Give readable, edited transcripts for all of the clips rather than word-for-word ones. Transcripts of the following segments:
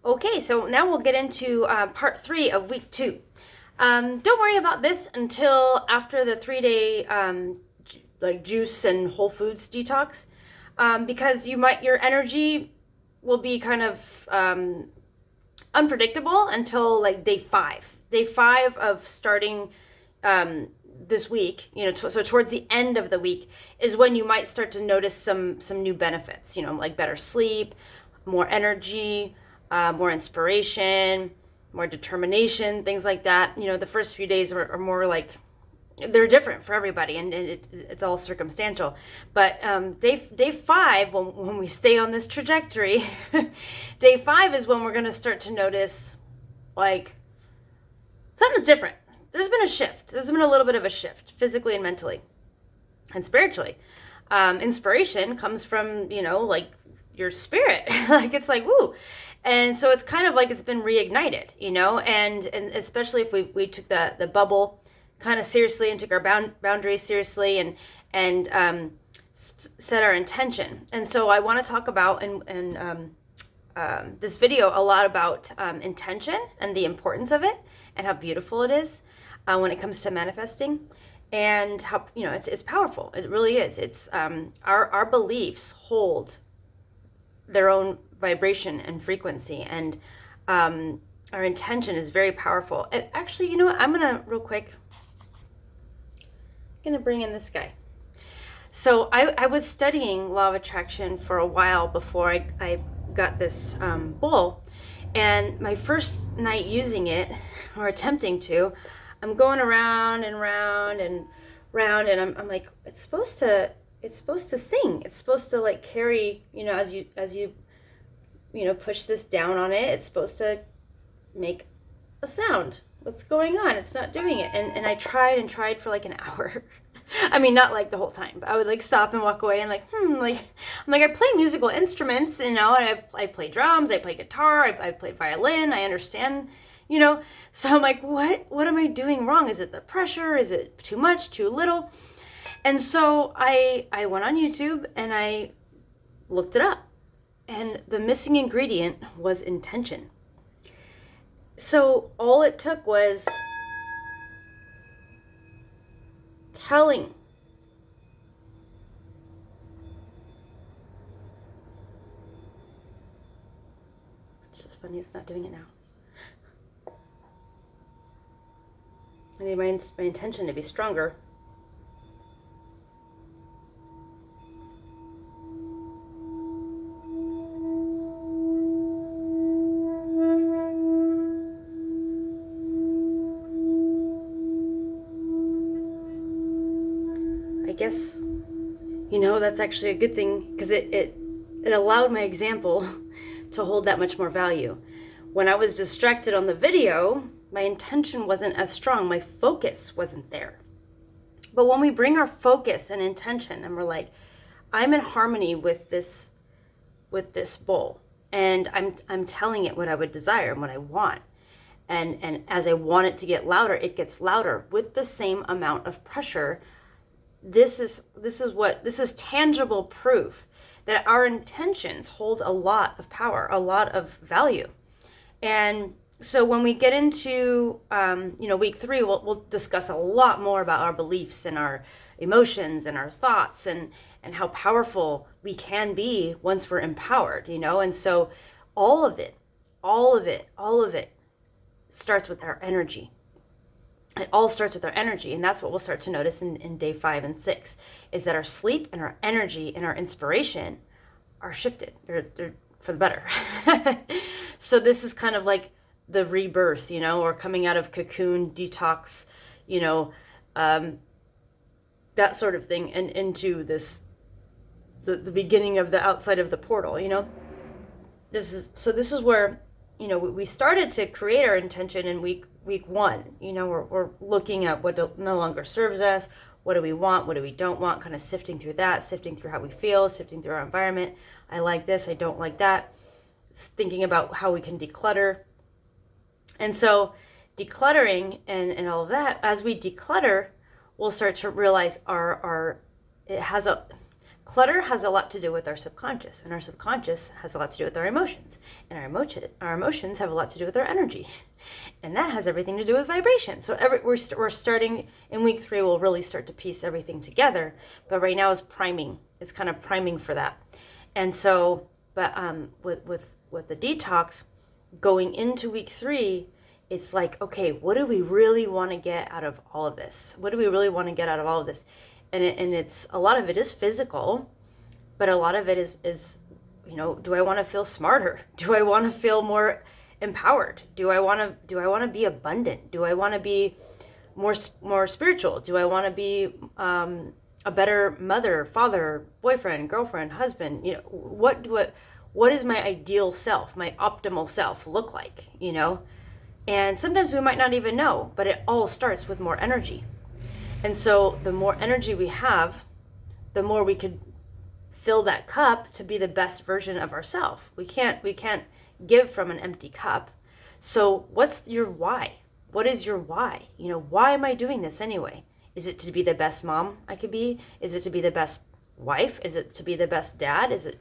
Okay, so now we'll get into part 3 of week 2. Don't worry about this until after the 3-day juice and whole foods detox, because your energy will be kind of unpredictable until like day 5. Day 5 of starting this week, so towards the end of the week is when you might start to notice some new benefits, like better sleep, more energy, more inspiration, more determination, things like that. The first few days are more like, they're different for everybody, and it's all circumstantial. But day 5, when we stay on this trajectory, day 5 is when we're going to start to notice, like, something's different. There's been a shift. There's been a little bit of a shift, physically and mentally and spiritually. Inspiration comes from, like your spirit. Like, it's like, woo. And so it's kind of like it's been reignited, and especially if we took the bubble kind of seriously and took our boundaries seriously and set our intention. And so I want to talk about in this video a lot about intention and the importance of it and how beautiful it is when it comes to manifesting, and how it's powerful. It really is. It's our beliefs hold their own vibration and frequency, and our intention is very powerful. And actually, you know what? I'm gonna real quick. Gonna bring in this guy. So I was studying law of attraction for a while before I got this bowl, and my first night using it, or attempting to, I'm going around and round and round, and I'm like, it's supposed to sing. It's supposed to like carry, as you push this down on it, it's supposed to make a sound. What's going on? It's not doing it. And I tried and tried for like an hour. I mean, not like the whole time, but I would like stop and walk away and I'm like, I play musical instruments, and I play drums, I play guitar, I play violin, I understand, so I'm like, what am I doing wrong? Is it the pressure? Is it too much, too little? And so I went on YouTube and I looked it up, and the missing ingredient was intention. So all it took was telling. It's just funny, it's not doing it now. I need my intention to be stronger. I guess, that's actually a good thing, because it allowed my example to hold that much more value. When I was distracted on the video, my intention wasn't as strong. My focus wasn't there. But when we bring our focus and intention, and we're like, I'm in harmony with this bowl, and I'm telling it what I would desire and what I want. And as I want it to get louder, it gets louder with the same amount of pressure. This is tangible proof that our intentions hold a lot of power, a lot of value. And so when we get into week 3, we'll discuss a lot more about our beliefs and our emotions and our thoughts, and how powerful we can be once we're empowered, and so all of it starts with our energy. It all starts with our energy, and that's what we'll start to notice in day 5 and 6, is that our sleep and our energy and our inspiration are shifted. They're for the better. So this is kind of like the rebirth, or coming out of cocoon, detox, that sort of thing, and into this, the beginning of the outside of the portal, This is where, we started to create our intention in week 1. We're looking at what no longer serves us. What do we want? What do we don't want? Kind of sifting through that, sifting through how we feel, sifting through our environment. I like this. I don't like that. Thinking about how we can declutter. And so decluttering and all of that, as we declutter, we'll start to realize Clutter has a lot to do with our subconscious, and our subconscious has a lot to do with our emotions, and our emotions have a lot to do with our energy, and that has everything to do with vibration. So we're starting in week 3. We'll really start to piece everything together, but right now is priming. It's kind of priming for that. And so, but with the detox, going into week 3, it's like, okay, what do we really want to get out of all of this? What do we really want to get out of all of this? And it's a lot of it is physical, but a lot of it is, do I want to feel smarter? Do I want to feel more empowered? Do I want to be abundant? Do I want to be more spiritual? Do I want to be a better mother, father, boyfriend, girlfriend, husband? What is my ideal self, my optimal self look like? And sometimes we might not even know, but it all starts with more energy. And so the more energy we have, the more we could fill that cup to be the best version of ourselves. We can't give from an empty cup. So what's your why? What is your why? Why am I doing this anyway? Is it to be the best mom I could be? Is it to be the best wife? Is it to be the best dad? Is it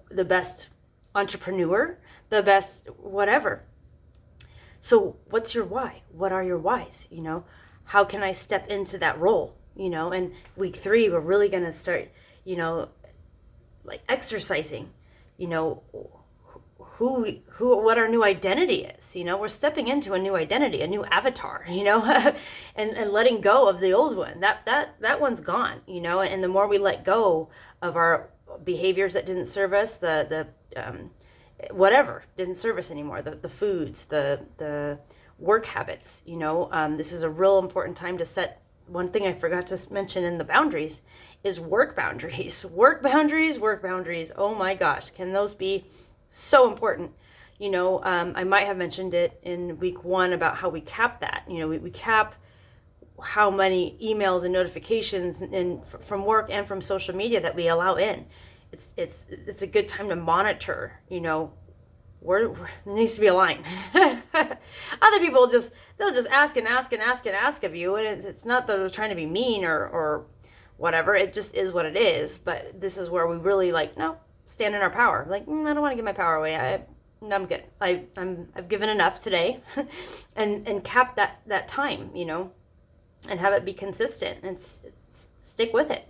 the best entrepreneur? The best whatever? So what's your why? What are your whys? How can I step into that role? And week 3, we're really going to start, like exercising, what our new identity is. We're stepping into a new identity, a new avatar, and letting go of the old one. That one's gone, and the more we let go of our behaviors that didn't serve us, the whatever didn't serve us anymore, the foods, the work habits, this is a real important time to set. One thing I forgot to mention in the boundaries is work boundaries. Work boundaries. Oh my gosh, can those be so important? I might have mentioned it in week 1 about how we cap that. We cap how many emails and notifications from work and from social media that we allow in. It's a good time to monitor, where there needs to be a line. Other people they'll just ask and ask and ask and ask of you, and it's not that they're trying to be mean or whatever. It just is what it is. But this is where we really stand in our power. I don't want to give my power away. I'm good. I've given enough today, and cap that time, and have it be consistent and stick with it.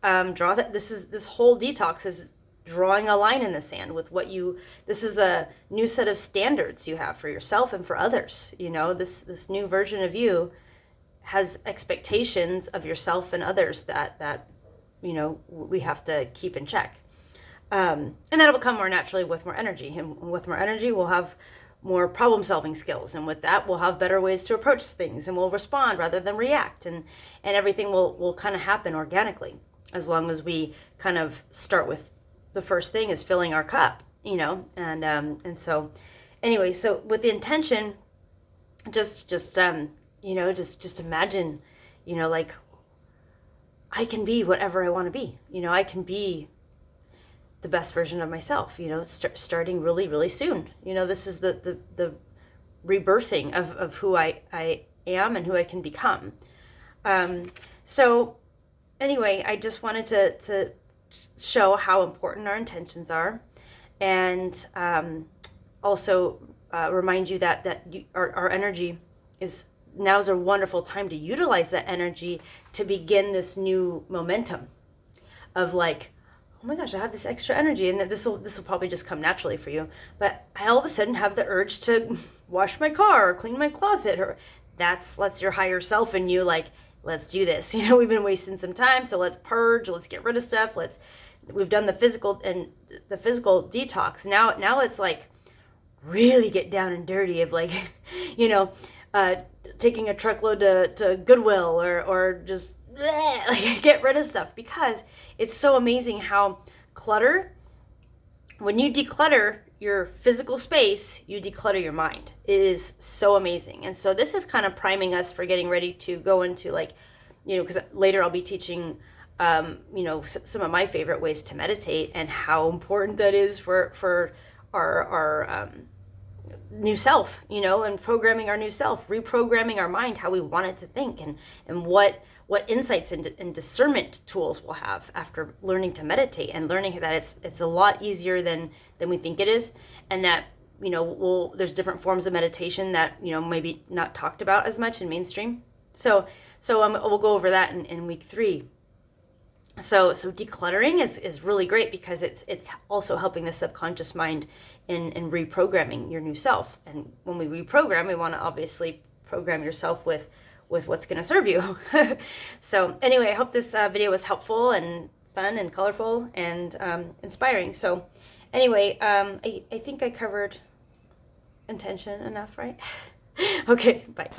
Draw that. This whole detox is drawing a line in the sand with this is a new set of standards you have for yourself and for others. This new version of you has expectations of yourself and others that we have to keep in check. And that'll come more naturally with more energy. And with more energy, we'll have more problem solving skills. And with that, we'll have better ways to approach things, and we'll respond rather than react. And everything will kind of happen organically, as long as we kind of start with the first thing is filling our cup, and so anyway, so with the intention, just imagine, like I can be whatever I want to be, I can be the best version of myself, starting really, really soon. This is the rebirthing of who I am and who I can become. So anyway, I just wanted to show how important our intentions are, and also remind you that our energy now's a wonderful time to utilize that energy to begin this new momentum of like, oh my gosh, I have this extra energy, and this will probably just come naturally for you. But I all of a sudden have the urge to wash my car or clean my closet, or that's your higher self in you, like, let's do this. We've been wasting some time, so let's purge, let's get rid of stuff. We've done the physical detox. Now it's like really get down and dirty of like, taking a truckload to Goodwill or just get rid of stuff, because it's so amazing how clutter, when you declutter your physical space, you declutter your mind. It is so amazing. And so this is kind of priming us for getting ready to go into because later I'll be teaching, some of my favorite ways to meditate and how important that is for our new self, and programming our new self, reprogramming our mind how we want it to think, and what insights and discernment tools we'll have after learning to meditate, and learning that it's a lot easier than we think it is, and that there's different forms of meditation that maybe not talked about as much in mainstream. So we'll go over that in week 3. So decluttering is really great because it's also helping the subconscious mind in reprogramming your new self. And when we reprogram, we want to obviously program yourself with what's going to serve you. So anyway, I hope this video was helpful and fun and colorful and inspiring. So anyway, I think I covered intention enough, right? Okay, bye.